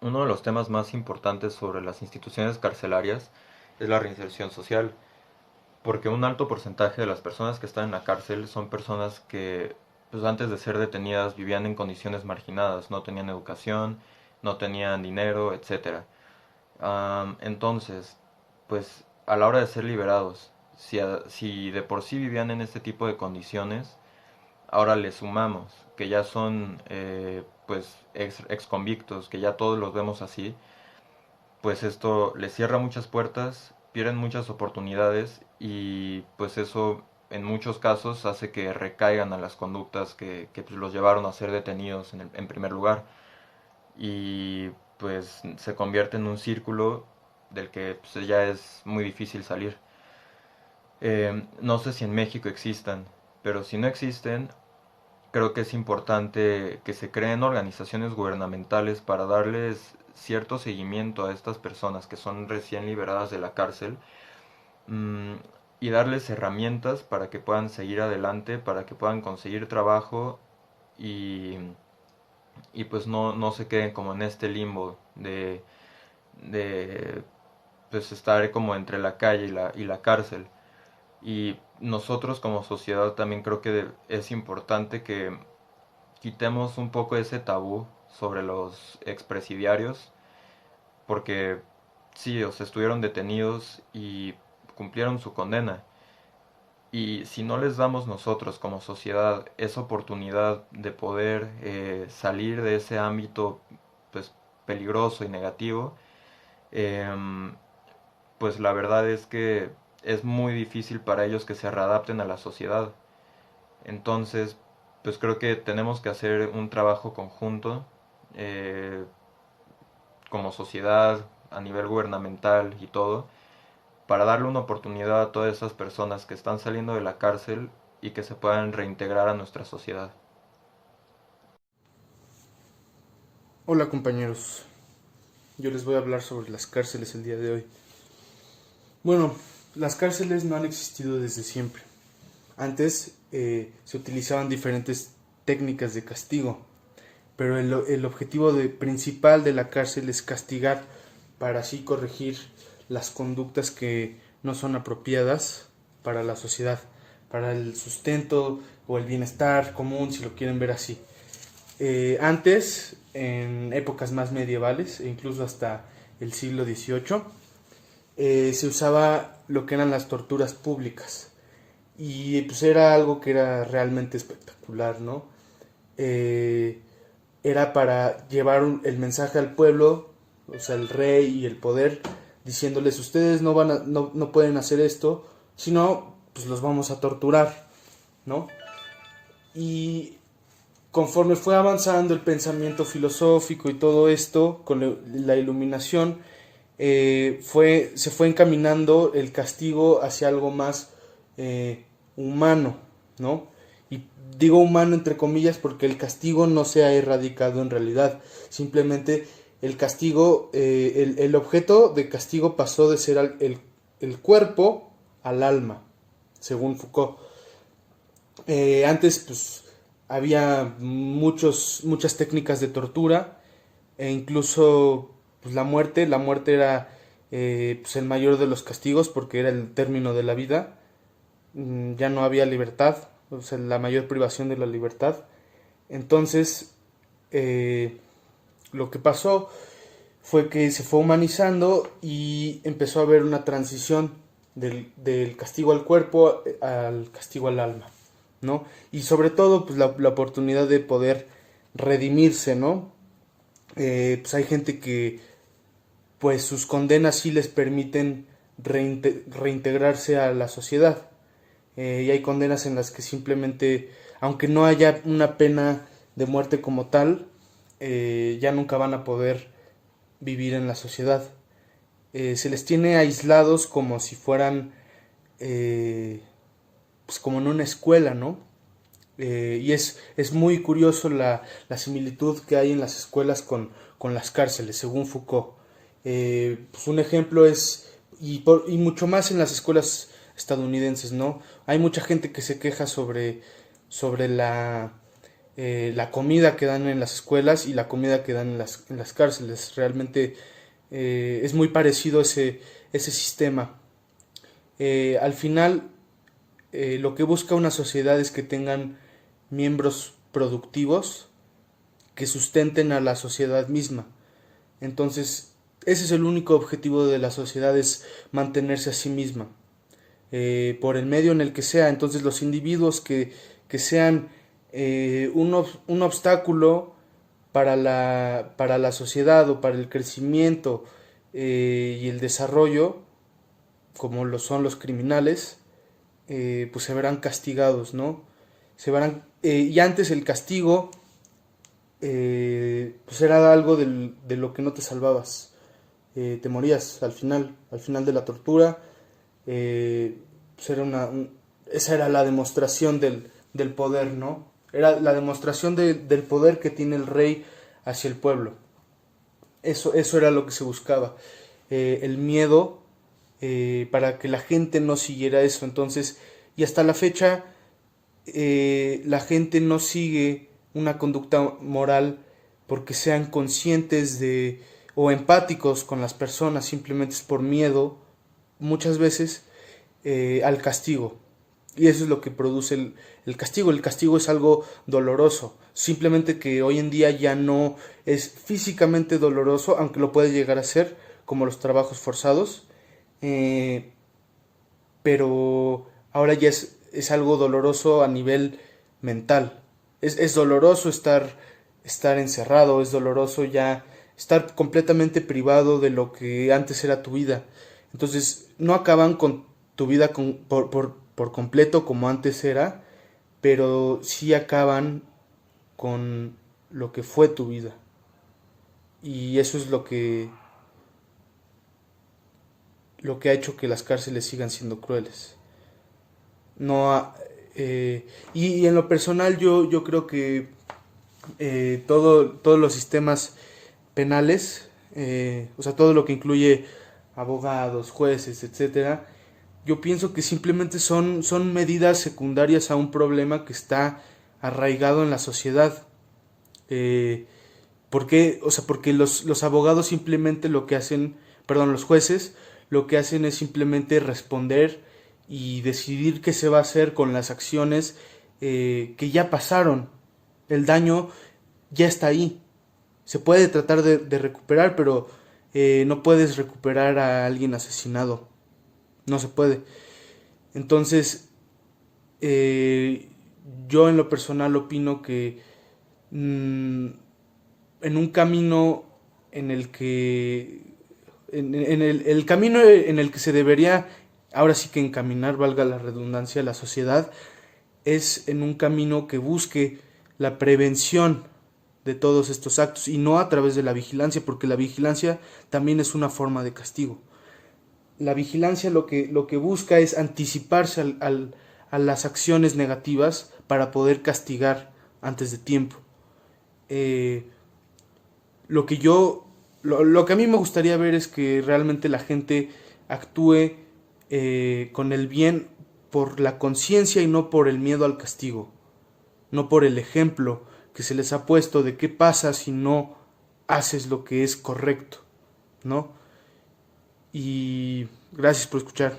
Uno de los temas más importantes sobre las instituciones carcelarias es la reinserción social, porque un alto porcentaje de las personas que están en la cárcel son personas que, pues antes de ser detenidas, vivían en condiciones marginadas, no tenían educación, no tenían dinero, etcétera. Entonces, pues a la hora de ser liberados, si de por sí vivían en este tipo de condiciones, ahora le sumamos que ya son pues ex convictos, que ya todos los vemos así, pues esto les cierra muchas puertas, pierden muchas oportunidades y pues eso en muchos casos hace que recaigan a las conductas que pues, los llevaron a ser detenidos en primer lugar y pues se convierte en un círculo del que pues, ya es muy difícil salir. No sé si en México existan, pero si no existen, creo que es importante que se creen organizaciones gubernamentales para darles cierto seguimiento a estas personas que son recién liberadas de la cárcel, mm, y darles herramientas para que puedan seguir adelante, para que puedan conseguir trabajo y, y pues no se queden como en este limbo de pues estar como entre la calle y la cárcel. Y nosotros como sociedad también creo que es importante que quitemos un poco ese tabú sobre los expresidiarios, porque sí, o sea, estuvieron detenidos y cumplieron su condena. Y si no les damos nosotros como sociedad esa oportunidad de poder salir de ese ámbito pues peligroso y negativo, em, pues la verdad es que es muy difícil para ellos que se readapten a la sociedad. Entonces, pues creo que tenemos que hacer un trabajo conjunto eh, como sociedad, a nivel gubernamental y todo, para darle una oportunidad a todas esas personas que están saliendo de la cárcel y que se puedan reintegrar a nuestra sociedad. Hola compañeros, yo les voy a hablar sobre las cárceles el día de hoy. Bueno, las cárceles no han existido desde siempre. Antes se utilizaban diferentes técnicas de castigo, pero el objetivo principal de la cárcel es castigar para así corregir las conductas que no son apropiadas para la sociedad, para el sustento o el bienestar común, si lo quieren ver así. Antes, en épocas más medievales, e incluso hasta el siglo XVIII, se usaba lo que eran las torturas públicas. Y pues era algo que era realmente espectacular, ¿no? Eh, Era para llevar el mensaje al pueblo, o sea, el rey y el poder, diciéndoles, ustedes no pueden hacer esto, sino pues los vamos a torturar, ¿no? Y conforme fue avanzando el pensamiento filosófico y todo esto, con la iluminación, se fue encaminando el castigo hacia algo más humano, ¿no? Y digo humano entre comillas porque el castigo no se ha erradicado en realidad, simplemente el castigo, el objeto de castigo pasó de ser el cuerpo al alma, según Foucault. Antes, pues, había muchas técnicas de tortura e incluso pues, la muerte era pues, el mayor de los castigos porque era el término de la vida. Ya no había libertad, o sea, la mayor privación de la libertad. Entonces, eh, lo que pasó fue que se fue humanizando y empezó a haber una transición del castigo al cuerpo al castigo al alma, ¿no? Y sobre todo, pues la oportunidad de poder redimirse, ¿no? Pues hay gente que, pues sus condenas sí les permiten reintegrarse a la sociedad. Y hay condenas en las que simplemente, aunque no haya una pena de muerte como tal, ya nunca van a poder vivir en la sociedad. Se les tiene aislados como si fueran, pues como en una escuela, ¿no? Y es muy curioso la similitud que hay en las escuelas con las cárceles, según Foucault. Pues un ejemplo es, y mucho más en las escuelas estadounidenses, ¿no? Hay mucha gente que se queja sobre la comida que dan en las escuelas y la comida que dan en las cárceles. Realmente es muy parecido ese sistema. Al final, lo que busca una sociedad es que tengan miembros productivos que sustenten a la sociedad misma. Entonces, ese es el único objetivo de la sociedad, es mantenerse a sí misma, por el medio en el que sea. Entonces, los individuos que sean un obstáculo para la sociedad o para el crecimiento y el desarrollo, como lo son los criminales, pues se verán castigados, ¿no? Y antes el castigo pues era algo de lo que no te salvabas. Te morías al final de la tortura. Pues esa era la demostración del poder, ¿no? Era la demostración del poder que tiene el rey hacia el pueblo. Eso era lo que se buscaba. El miedo, para que la gente no siguiera eso. Entonces, y hasta la fecha, la gente no sigue una conducta moral porque sean conscientes o empáticos con las personas, simplemente es por miedo, muchas veces, al castigo. Y eso es lo que produce el castigo. El castigo es algo doloroso, simplemente que hoy en día ya no es físicamente doloroso, aunque lo puede llegar a ser, como los trabajos forzados, pero ahora ya es algo doloroso a nivel mental. Es doloroso estar encerrado, es doloroso ya estar completamente privado de lo que antes era tu vida. Entonces, no acaban con tu vida por completo como antes era, pero sí acaban con lo que fue tu vida. Y eso es lo que ha hecho que las cárceles sigan siendo crueles. No ha- y en lo personal yo creo que todos los sistemas penales, o sea, todo lo que incluye abogados, jueces, etcétera, yo pienso que simplemente son medidas secundarias a un problema que está arraigado en la sociedad. ¿Por qué? O sea, porque los abogados simplemente lo que hacen, perdón, los jueces lo que hacen es simplemente responder y decidir qué se va a hacer con las acciones que ya pasaron. El daño ya está ahí. Se puede tratar de recuperar, pero no puedes recuperar a alguien asesinado. No se puede. Entonces, eh, yo en lo personal opino que en un camino en el que en el camino en el que se debería ahora sí que encaminar, valga la redundancia, la sociedad, es en un camino que busque la prevención de todos estos actos y no a través de la vigilancia, porque la vigilancia también es una forma de castigo. La vigilancia lo que busca es anticiparse a las acciones negativas para poder castigar antes de tiempo. Eh, lo que a mí me gustaría ver es que realmente la gente actúe con el bien por la conciencia y no por el miedo al castigo, no por el ejemplo que se les ha puesto de qué pasa si no haces lo que es correcto, ¿no? Y gracias por escuchar.